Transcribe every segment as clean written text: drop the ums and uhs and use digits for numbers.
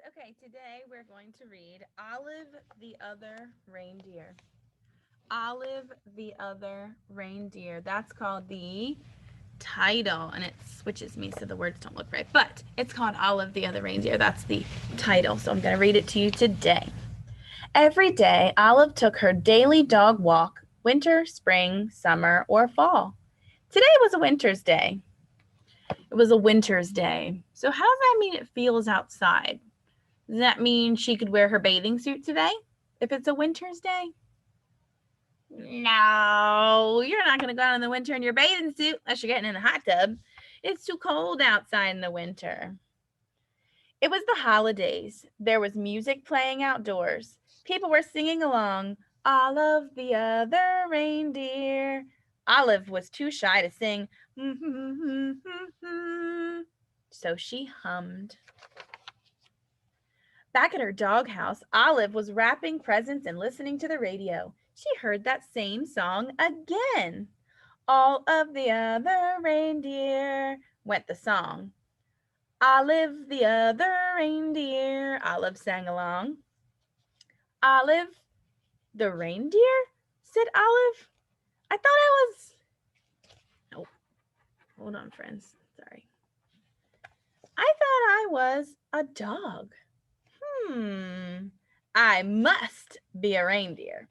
Okay, today we're going to read Olive the Other Reindeer. Olive the Other Reindeer. That's called the title, and it switches me so the words don't look right. But it's called Olive the Other Reindeer. That's the title, so I'm going to read it to you today. Every day, Olive took her daily dog walk, winter, spring, summer, or fall. Today was a winter's day. It was a winter's day. So, how does that mean it feels outside? Does that mean she could wear her bathing suit today if it's a winter's day? No, you're not going to go out in the winter in your bathing suit unless you're getting in a hot tub. It's too cold outside in the winter. It was the holidays. There was music playing outdoors. People were singing along, all of the other reindeer. Olive was too shy to sing, so she hummed. Back at her doghouse, Olive was wrapping presents and listening to the radio. She heard that same song again. All of the other reindeer, went the song. Olive the other reindeer, Olive sang along. Olive the reindeer? Said Olive. I thought I was. Oh, hold on, friends. Sorry. I thought I was a dog. I must be a reindeer.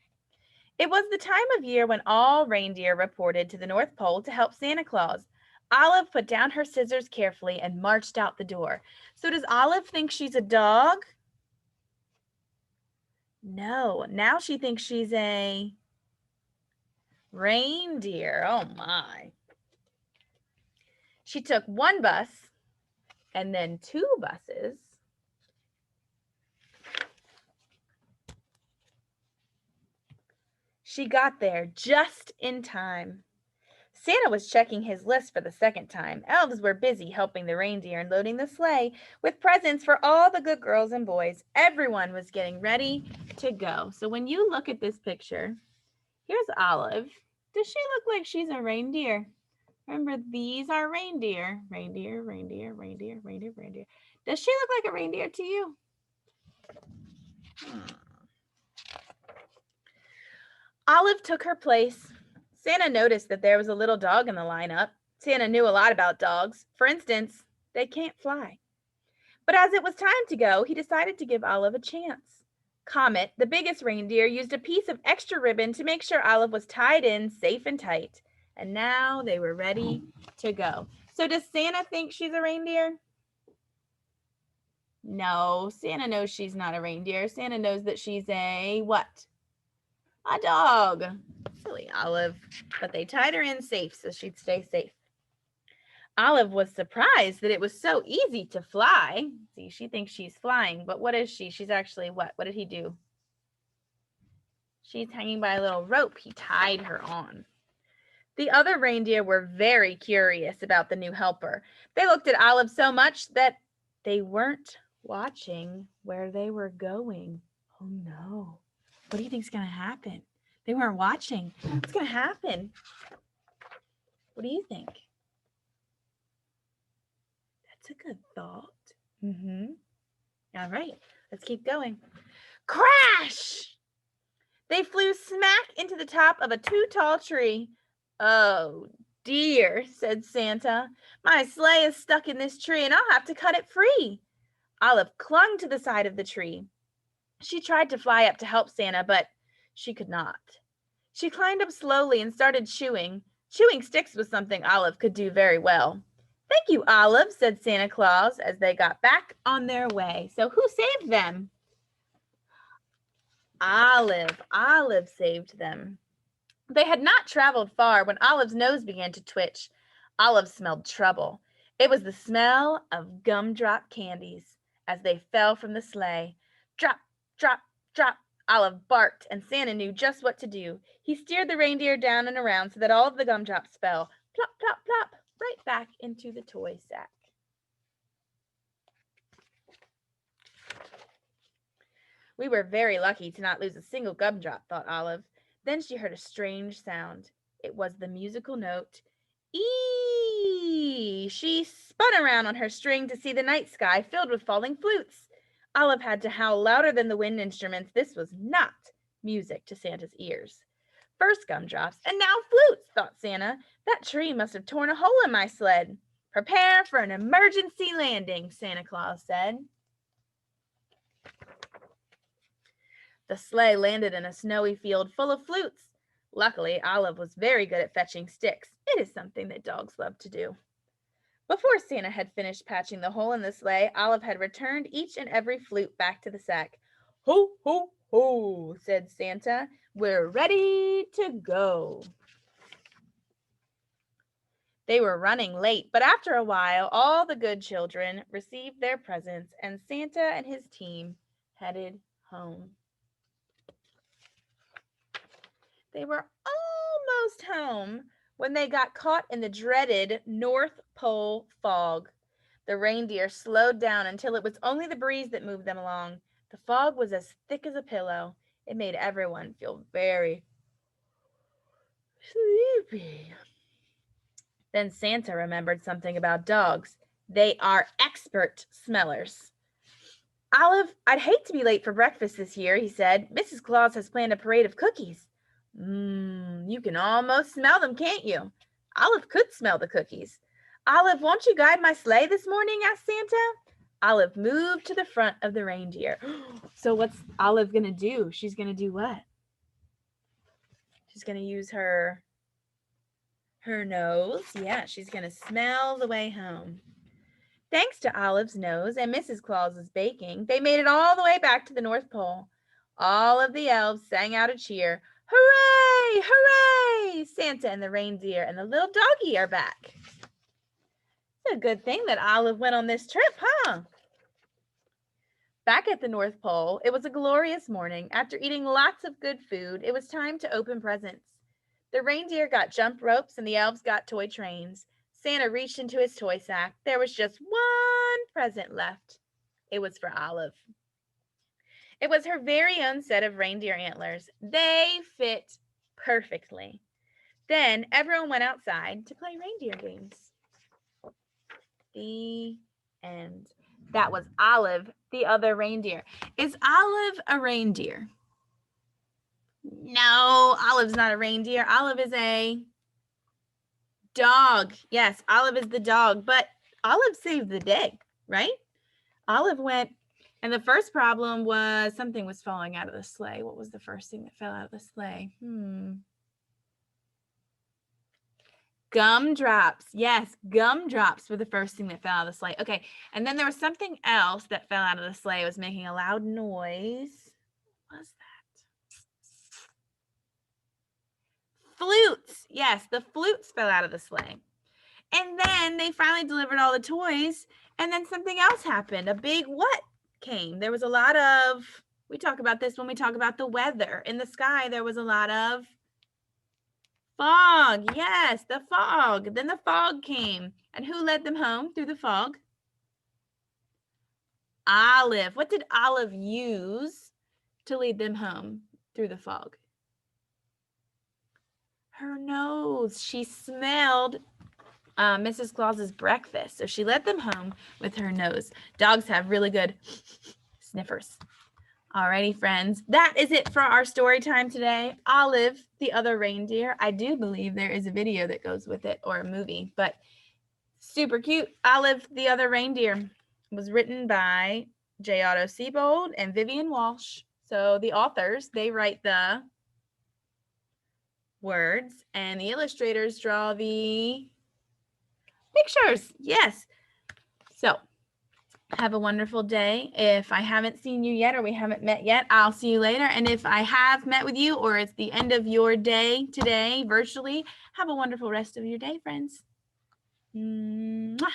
It was the time of year when all reindeer reported to the North Pole to help Santa Claus. Olive put down her scissors carefully and marched out the door. So does Olive think she's a dog? No, now she thinks she's a reindeer. Oh my. She took one bus and then two buses. She got there just in time. Santa was checking his list for the second time. Elves were busy helping the reindeer and loading the sleigh with presents for all the good girls and boys. Everyone was getting ready to go. So when you look at this picture, here's Olive. Does she look like she's a reindeer? Remember, these are reindeer. Reindeer, reindeer, reindeer, reindeer, reindeer. Does she look like a reindeer to you? Olive took her place. Santa noticed that there was a little dog in the lineup. Santa knew a lot about dogs. For instance, they can't fly. But as it was time to go, he decided to give Olive a chance. Comet, the biggest reindeer, used a piece of extra ribbon to make sure Olive was tied in safe and tight. And now they were ready to go. So does Santa think she's a reindeer? No, Santa knows she's not a reindeer. Santa knows that she's a what? A dog. Silly Olive. But they tied her in safe so she'd stay safe. Olive was surprised that it was so easy to fly. See, she thinks she's flying, but what is she? She's actually what? What did he do? She's hanging by a little rope. He tied her on. The other reindeer were very curious about the new helper. They looked at Olive so much that they weren't watching where they were going. Oh no. What do you think's going to happen? They weren't watching. What's going to happen? What do you think? That's a good thought. All right, let's keep going. Crash! They flew smack into the top of a too tall tree. Oh dear, said Santa. My sleigh is stuck in this tree and I'll have to cut it free. Olive clung to the side of the tree. She tried to fly up to help Santa, but she could not. She climbed up slowly and started chewing. Chewing sticks was something Olive could do very well. Thank you, Olive, said Santa Claus as they got back on their way. So who saved them? Olive. Olive saved them. They had not traveled far when Olive's nose began to twitch. Olive smelled trouble. It was the smell of gumdrop candies as they fell from the sleigh. Drop, drop, drop. Olive barked, and Santa knew just what to do. He steered the reindeer down and around so that all of the gumdrops fell, plop, plop, plop, right back into the toy sack. We were very lucky to not lose a single gumdrop, thought Olive. Then she heard a strange sound. It was the musical note "ee." She spun around on her string to see the night sky filled with falling flutes. Olive had to howl louder than the wind instruments. This was not music to Santa's ears. First gumdrops, and now flutes, thought Santa. That tree must have torn a hole in my sled. Prepare for an emergency landing, Santa Claus said. The sleigh landed in a snowy field full of flutes. Luckily, Olive was very good at fetching sticks. It is something that dogs love to do. Before Santa had finished patching the hole in the sleigh, Olive had returned each and every flute back to the sack. Ho, ho, ho, said Santa. We're ready to go. They were running late, but after a while, all the good children received their presents, and Santa and his team headed home. They were almost home when they got caught in the dreaded North Pole fog. The reindeer slowed down until it was only the breeze that moved them along. The fog was as thick as a pillow. It made everyone feel very sleepy. Then Santa remembered something about dogs. They are expert smellers. Olive, I'd hate to be late for breakfast this year, he said. Mrs. Claus has planned a parade of cookies. You can almost smell them, can't you? Olive could smell the cookies. Olive, won't you guide my sleigh this morning? Asked Santa. Olive moved to the front of the reindeer. So what's Olive going to do? She's going to do what? She's going to use her nose. Yeah, she's going to smell the way home. Thanks to Olive's nose and Mrs. Claus's baking, they made it all the way back to the North Pole. All of the elves sang out a cheer. Hooray! Hooray! Santa and the reindeer and the little doggy are back. It's a good thing that Olive went on this trip, huh? Back at the North Pole, it was a glorious morning. After eating lots of good food, it was time to open presents. The reindeer got jump ropes and the elves got toy trains. Santa reached into his toy sack. There was just one present left. It was for Olive. It was her very own set of reindeer antlers. They fit perfectly. Then everyone went outside to play reindeer games. The end. That was Olive, the other reindeer. Is Olive a reindeer? No, Olive's not a reindeer. Olive is a dog. Yes, Olive is the dog, but Olive saved the day, right? Olive went, and the first problem was something was falling out of the sleigh. What was the first thing that fell out of the sleigh? Gumdrops. Yes, gumdrops were the first thing that fell out of the sleigh. Okay, and then there was something else that fell out of the sleigh. It was making a loud noise. What was that? Flutes. Yes, the flutes fell out of the sleigh. And then they finally delivered all the toys, and then something else happened. A big what came? There was a lot of, we talk about this when we talk about the weather. In the sky, there was a lot of fog. Yes, the fog. Then the fog came. And who led them home through the fog? Olive. What did Olive use to lead them home through the fog? Her nose. She smelled Mrs. Claus's breakfast. So she led them home with her nose. Dogs have really good sniffers. Alrighty, friends. That is it for our story time today. Olive, the other reindeer. I do believe there is a video that goes with it, or a movie, but super cute. Olive, the other reindeer was written by J. Otto Siebold and Vivian Walsh. So the authors, they write the words, and the illustrators draw the pictures. Yes. So have a wonderful day. If I haven't seen you yet, or we haven't met yet, I'll see you later. And if I have met with you, or it's the end of your day today virtually, have a wonderful rest of your day, friends. Mwah.